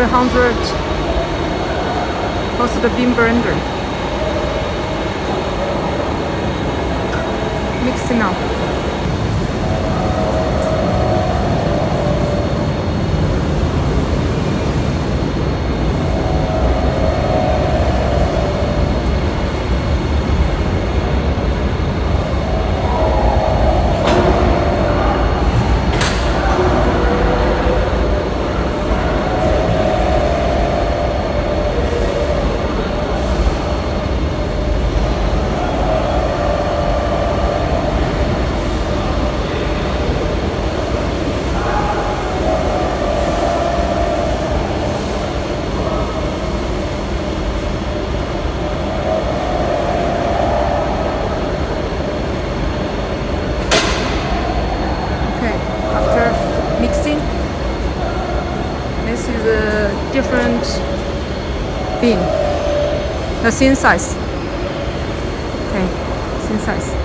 100 also the bean blender. Mixing up. Mixing. This is a different bean. The thin size. Okay, thin size.